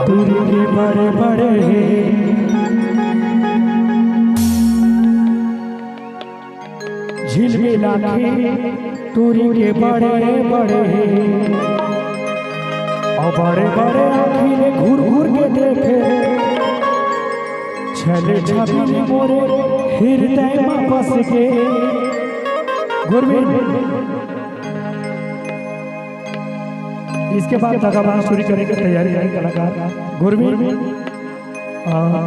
दूरी के बड़े बड़े झिलमिला के दूरी के बड़े बड़े और बड़े बड़े आँखिले घूर घूर के देखे छले छबीले मोरे हृदय में बस के। गुरमीत इसके बाद दगाबाज चोरी करने की तैयारी है कलाकार गुरमीत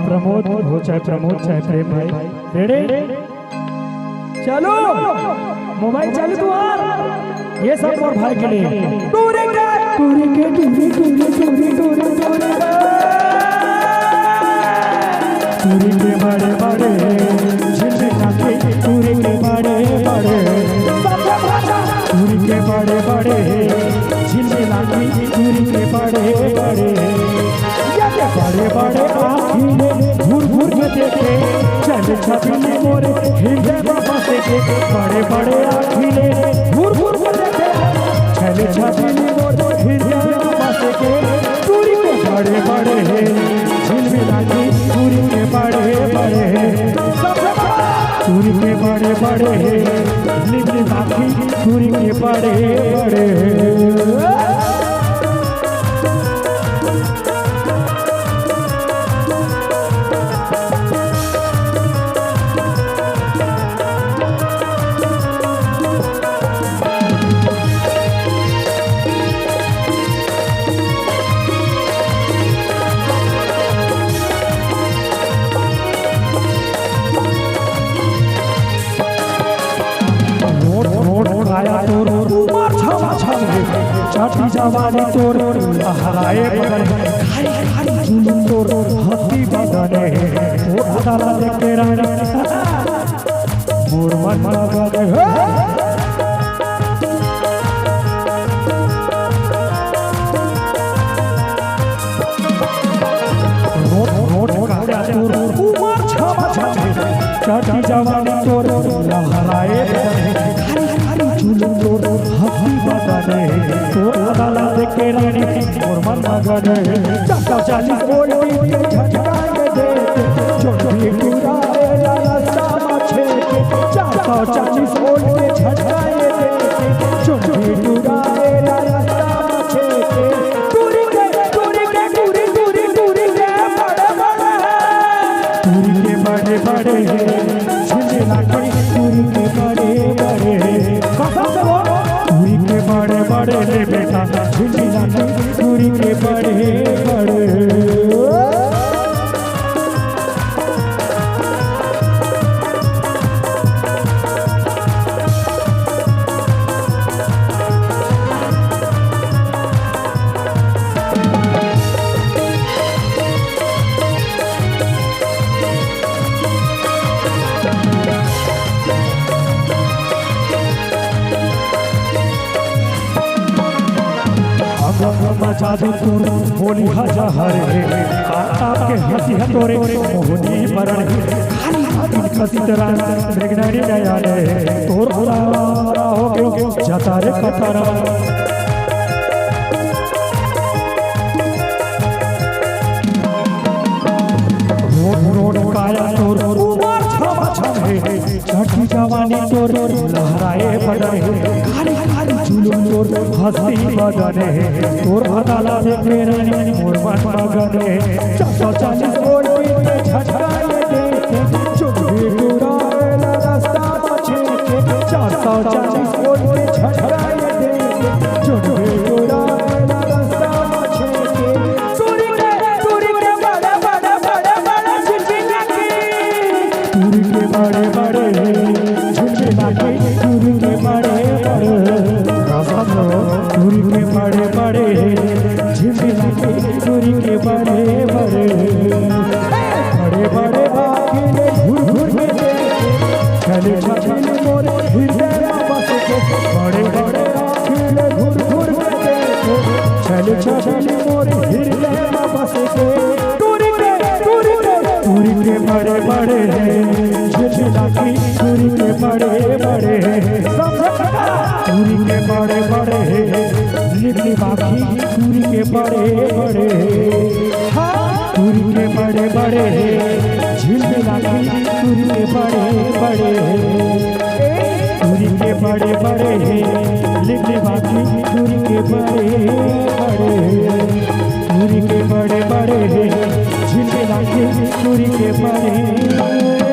प्रमोद हो चाहे प्रमोद चाहे प्रेम भाई रेडी चलो मोबाइल चालू तो यार ये सब और भाई के लिए टूरी के टूरी के बड़े बड़े झिलमिला के टूरी के बड़े बड़े टूरी के बड़े बड़े झिलमिला के टूरी के बड़े बड़े बड़े बड़े आँखिले घूर घूर के देखे चल छबीले मोरे हृदय में बसे के। बड़े बड़े आँखिले घूर घूर के देखे चल छबीले मोरे हृदय में बसे के। टूरी के बड़े बड़े झिलमिला के टूरी के बड़े बड़े टूरी के बड़े बड़े झिलमिला के टूरी के बड़े बड़े। छठी जवानी तोर हराए बदन जुलूम तोर हंसी बदने तोर अदाला देखते रहना मोर मन लगने छठी जवानी तोर हराए बदन जुलूम तोर हंसी बदने तोर अदाला देखते रहने मोर मन लगने 40 वोल्ट के झटकाए देते छोटी टुराए रास्ता माछे 440 वोल्ट के झटकाए देते छोटी टुराए रास्ता माछे टूरी के बड़े बड़े झिलमिला के टूरी के बड़े बड़े टूरी के बड़े बड़े रे बेटा झिलमिला के टूरी के बड़े बड़े। जादू तोर होली हजार आपके हंसी हतोरे मोहनी मरण कसी तरह मृगनारी नया तोर हो गयो जतारे कतारा रोड काया तोर उमर छठी जवानी तोर लहराए बड़े जुलूम तोर हंसी बदने तोर अदाला देखते रहने मोर मन मगने 440 वोल्ट के झटकाए देते चुप्पी टुराए रास्ता माछे 440 वोल्ट के झटकाए देते चुप्पी टुराए रास्ता माछे टूरी के बड़े बड़े झिलमिला के टूरी के बड़े बड़े झिलमिला के टूरी के बड़े बड़े टूरी के बड़े बड़े झिलमिला के टूरी के बड़े बड़े बड़े बड़े आँखिले घूर घूर के देखे चले छबीले मोरे हृदय में बस के। बड़े बड़े आँखिले घूर घूर के देखे चले छबीले मोरे हृदय में बस के। टूरी के बड़े बड़े झिलमिला की टूरी के बड़े बड़े टूरी के बड़े बड़े लिखी बाकी टूरी के बड़े बड़े। तुरी के बड़े बड़े झिलमिला के तुरी के बड़े बड़े तुरी के बड़े बड़े लिखने बाकी तुरी के बड़े बड़े तुरी के बड़े बड़े झिलमिला के तुरी के बड़े